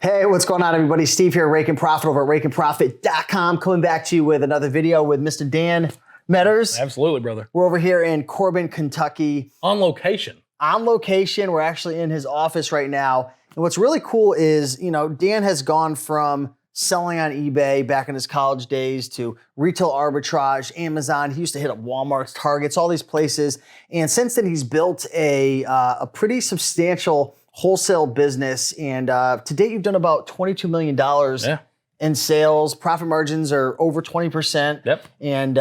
Hey, what's going on, everybody? Steve here, Rake and Profit over at rakeandprofit.com, coming back to you with another video with Mr. Dan Metters. Absolutely, brother. We're over here in Corbin, Kentucky. On location. On location. We're actually in his office right now. And what's really cool is, Dan has gone from selling on eBay back in his college days to retail arbitrage, Amazon. He used to hit up Walmart's, Targets, all these places. And since then, he's built a pretty substantial wholesale business. And to date, you've done about $22 million in sales. Profit margins are over 20%. Yep. And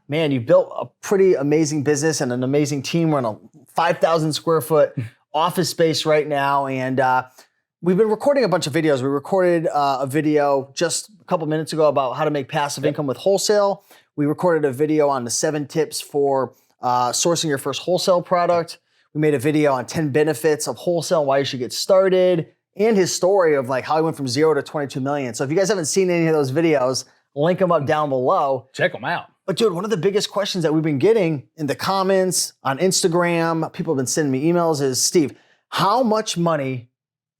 man, you've built a pretty amazing business and an amazing team. We're in a 5,000 square foot office space right now. And we've been recording a bunch of videos. We recorded a video just a couple minutes ago about how to make passive income with wholesale. We recorded a video on the 7 tips for sourcing your first wholesale product. We made a video on 10 benefits of wholesale and why you should get started, and his story of like how he went from 0 to 22 million. So if you guys haven't seen any of those videos, link them up down below. Check them out. But dude, one of the biggest questions that we've been getting in the comments, on Instagram, people have been sending me emails is, Steve, how much money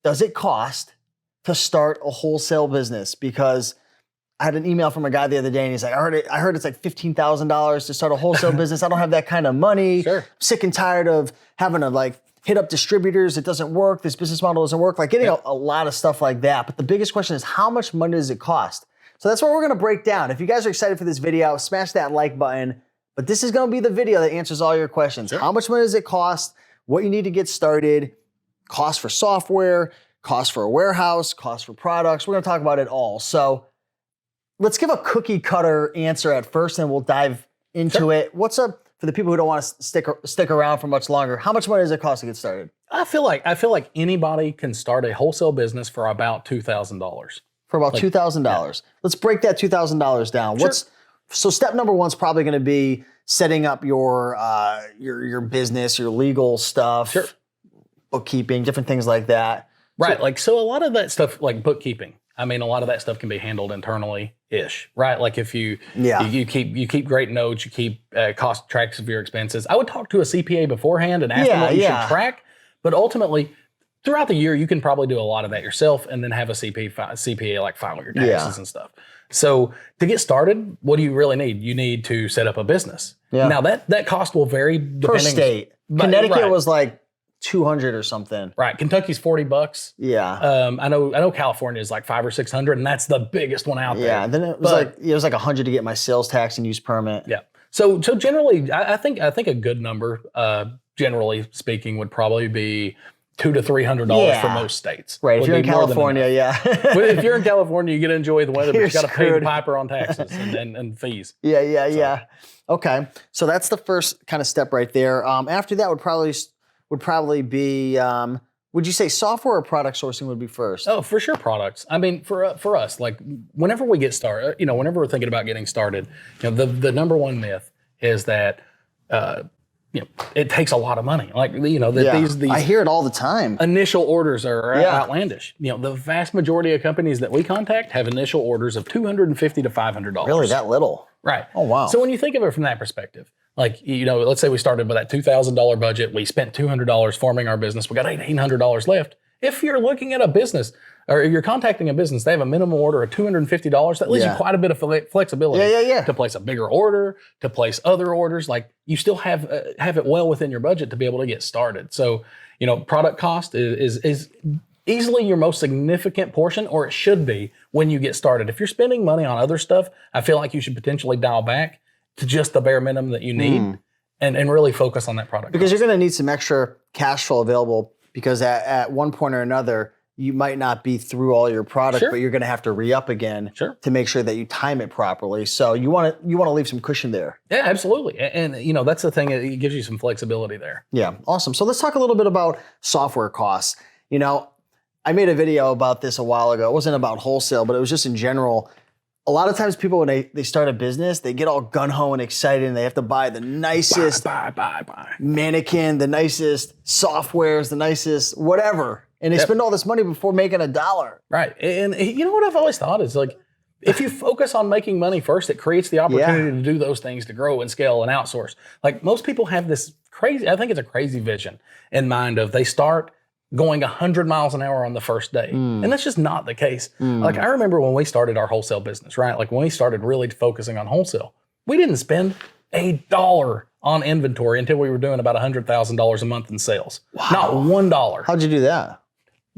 does it cost to start a wholesale business? Because I had an email from a guy the other day and he's like, I heard it's like $15,000 to start a wholesale business. I don't have that kind of money. Sure. I'm sick and tired of having to like hit up distributors. It doesn't work. This business model doesn't work. Like getting a lot of stuff like that. But the biggest question is, how much money does it cost? So that's what we're gonna break down. If you guys are excited for this video, smash that like button. But this is gonna be the video that answers all your questions. Sure. How much money does it cost? What you need to get started? Cost for software, cost for a warehouse, cost for products. We're gonna talk about it all. So let's give a cookie cutter answer at first and we'll dive into it. What's up for the people who don't want to stick around for much longer? How much money does it cost to get started? I feel like anybody can start a wholesale business for about $2,000. For about $2,000. Yeah. Let's break that $2,000 down. Sure. So step number one is probably going to be setting up your business, your legal stuff, sure, bookkeeping, different things like that. Right. So a lot of that stuff, like bookkeeping, I mean, a lot of that stuff can be handled internally-ish, right? Like if you keep great notes, you keep cost tracks of your expenses. I would talk to a CPA beforehand and ask them what you should track. But ultimately, throughout the year, you can probably do a lot of that yourself and then have a CPA like file your taxes and stuff. So to get started, what do you really need? You need to set up a business. Yeah. Now that cost will vary depending. Per state. Connecticut was like 200 or something. Right. Kentucky's $40. Yeah. I know California is like 500 or 600, and that's the biggest one out there. Yeah. And then it was like 100 to get my sales tax and use permit. Yeah. So generally, I think a good number, generally speaking, would probably be $200 to $300 for most states. Right. If you're in California, But if you're in California, you get to enjoy the weather, but you got to pay the piper on taxes and fees. Yeah. Okay. So that's the first kind of step right there. After that would probably be, would you say software or product sourcing would be first? Oh, for sure, products. I mean, for us, like whenever we get started, whenever we're thinking about getting started, the number one myth is that, it takes a lot of money. Like, these I hear it all the time. Initial orders are outlandish. The vast majority of companies that we contact have initial orders of $250 to $500. Really, that little? Right. Oh, wow. So when you think of it from that perspective, like, let's say we started with that $2,000 budget. We spent $200 forming our business. We got $1,800 left. If you're looking at a business or you're contacting a business, they have a minimum order of $250. That leaves you quite a bit of flexibility to place a bigger order, to place other orders. Like you still have it well within your budget to be able to get started. So, product cost is easily your most significant portion, or it should be when you get started. If you're spending money on other stuff, I feel like you should potentially dial back to just the bare minimum that you need and really focus on that product. Because you're going to need some extra cash flow available because at one point or another, you might not be through all your product, but you're going to have to re-up again to make sure that you time it properly. So you want to leave some cushion there. Yeah, absolutely. And that's the thing. It gives you some flexibility there. Yeah, awesome. So let's talk a little bit about software costs. I made a video about this a while ago. It wasn't about wholesale, but it was just in general. A lot of times people, when they start a business, they get all gun-ho and excited and they have to buy the nicest mannequin, the nicest softwares, the nicest whatever. And they spend all this money before making $1. Right. And you know what I've always thought is like, if you focus on making money first, it creates the opportunity to do those things, to grow and scale and outsource. Like most people have this crazy, I think it's a crazy vision in mind of they start going 100 miles an hour on the first day. And that's just not the case. Like I remember when we started our wholesale business, right? Like when we started really focusing on wholesale, we didn't spend $1 on inventory until we were doing about $100,000 a month in sales. Wow. Not $1. How'd you do that?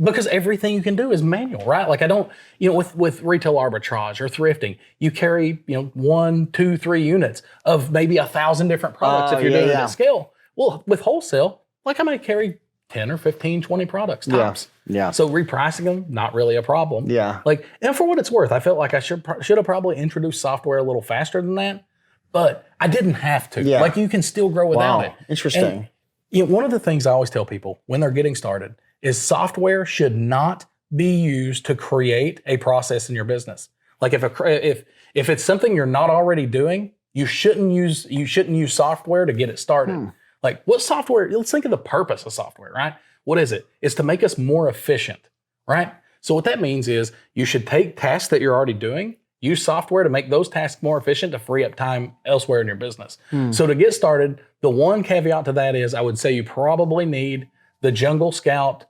Because everything you can do is manual, right? Like I don't, with retail arbitrage or thrifting, you carry, 1, 2, 3 units of maybe 1,000 different products if you're doing it at scale. Well, with wholesale, like I might carry 10 or 15, 20 products tops. Yeah. So repricing them, not really a problem. Yeah. Like, and for what it's worth, I felt like I should have probably introduced software a little faster than that, but I didn't have to. Yeah. Like you can still grow without it. Interesting. And, one of the things I always tell people when they're getting started is software should not be used to create a process in your business. Like if it's something you're not already doing, you shouldn't use software to get it started. Like what software, let's think of the purpose of software, right? What is it? It's to make us more efficient, right? So what that means is you should take tasks that you're already doing, use software to make those tasks more efficient to free up time elsewhere in your business. So to get started, the one caveat to that is I would say you probably need the Jungle Scout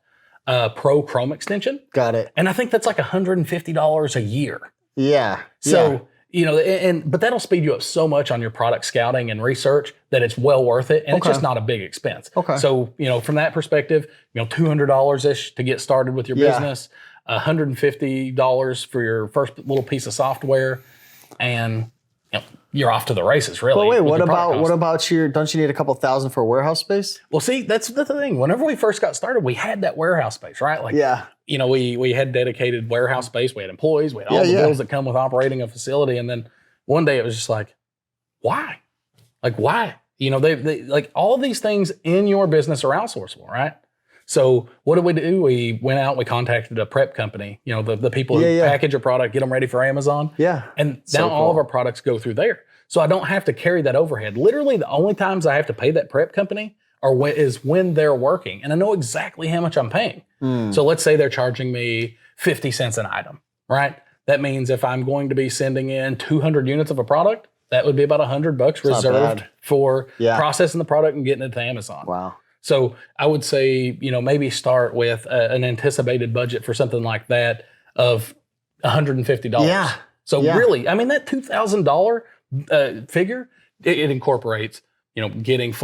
Pro Chrome extension. Got it. And I think that's like $150 a year. Yeah. So, but that'll speed you up so much on your product scouting and research that it's well worth it. And it's just not a big expense. Okay. So, from that perspective, $200-ish to get started with your business, $150 for your first little piece of software, and you're off to the races, really. But wait, what about don't you need a couple thousand for warehouse space? Well, see, that's the thing. Whenever we first got started, we had that warehouse space, right? Like, we had dedicated warehouse space. We had employees. We had all the bills that come with operating a facility. And then one day it was just like, why? Like, why? They like all these things in your business are outsourceable, right? So what did we do? We went out, we contacted a prep company, the people who package a product, get them ready for Amazon. Yeah. And now all of our products go through there. So I don't have to carry that overhead. Literally the only times I have to pay that prep company is when they're working. And I know exactly how much I'm paying. So let's say they're charging me 50 cents an item, right? That means if I'm going to be sending in 200 units of a product, that would be about $100 reserved for processing the product and getting it to Amazon. Wow. So I would say, maybe start with an anticipated budget for something like that of $150. Yeah. So really, I mean, that $2,000 figure, it incorporates, getting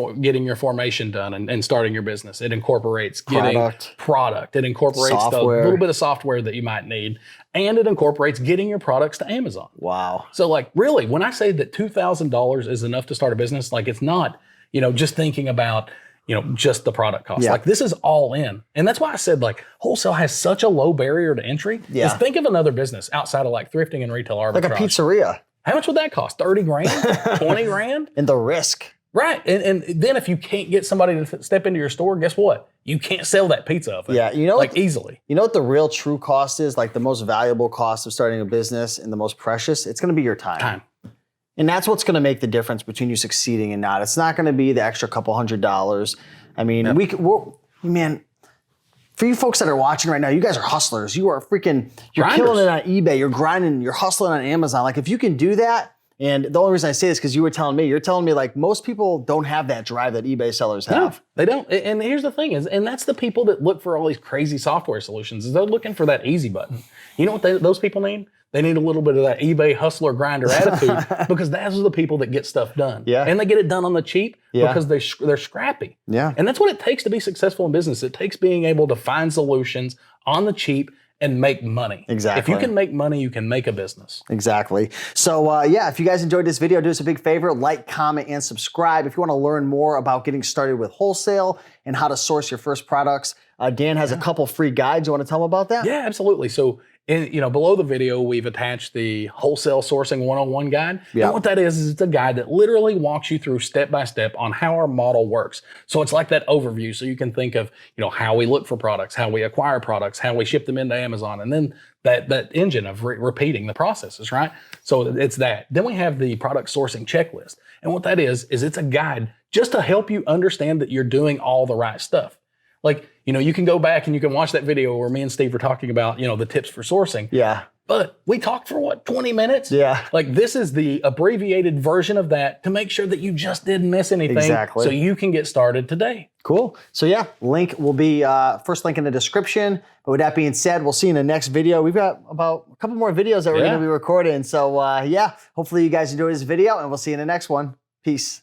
your formation done and starting your business. It incorporates getting product. It incorporates the little bit of software that you might need. And it incorporates getting your products to Amazon. Wow. So like really, when I say that $2,000 is enough to start a business, like it's not, just thinking about just the product cost. Like this is all in. And that's why I said like wholesale has such a low barrier to entry. Is think of another business outside of like thrifting and retail arbitrage. Like a pizzeria. How much would that cost? 30 grand? 20 grand? And the risk. Right. And then if you can't get somebody to step into your store, guess what? You can't sell that pizza oven. Yeah. Easily. You know what the real true cost is? Like the most valuable cost of starting a business and the most precious? It's going to be your time. And that's what's going to make the difference between you succeeding and not. It's not going to be the extra couple $100. I mean, man, for you folks that are watching right now, you guys are hustlers. You are you're killing it on eBay. You're grinding. You're hustling on Amazon. Like if you can do that, and the only reason I say this is because you're telling me like most people don't have that drive that eBay sellers have. No, they don't. And here's the thing and that's the people that look for all these crazy software solutions is they're looking for that easy button. You know what those people need? They need a little bit of that eBay hustler grinder attitude because those are the people that get stuff done. Yeah. And they get it done on the cheap because they're scrappy. Yeah. And that's what it takes to be successful in business. It takes being able to find solutions on the cheap and make money. Exactly. If you can make money, you can make a business. Exactly. So if you guys enjoyed this video, do us a big favor, like, comment, and subscribe. If you want to learn more about getting started with wholesale and how to source your first products, Dan has a couple free guides. You want to tell them about that? Yeah, absolutely. So below the video, we've attached the Wholesale Sourcing 101 guide. Yeah. And what that is it's a guide that literally walks you through step by step on how our model works. So it's like that overview. So you can think of, how we look for products, how we acquire products, how we ship them into Amazon, and then that engine of repeating the processes, right? So it's that. Then we have the product sourcing checklist. And what that is it's a guide just to help you understand that you're doing all the right stuff. Like, you can go back and you can watch that video where me and Steve were talking about, the tips for sourcing. Yeah. But we talked for what, 20 minutes? Yeah. Like this is the abbreviated version of that to make sure that you just didn't miss anything. Exactly. So you can get started today. Cool. So yeah, link will be first link in the description. But with that being said, we'll see you in the next video. We've got about a couple more videos that we're going to be recording. So yeah, hopefully you guys enjoy this video and we'll see you in the next one. Peace.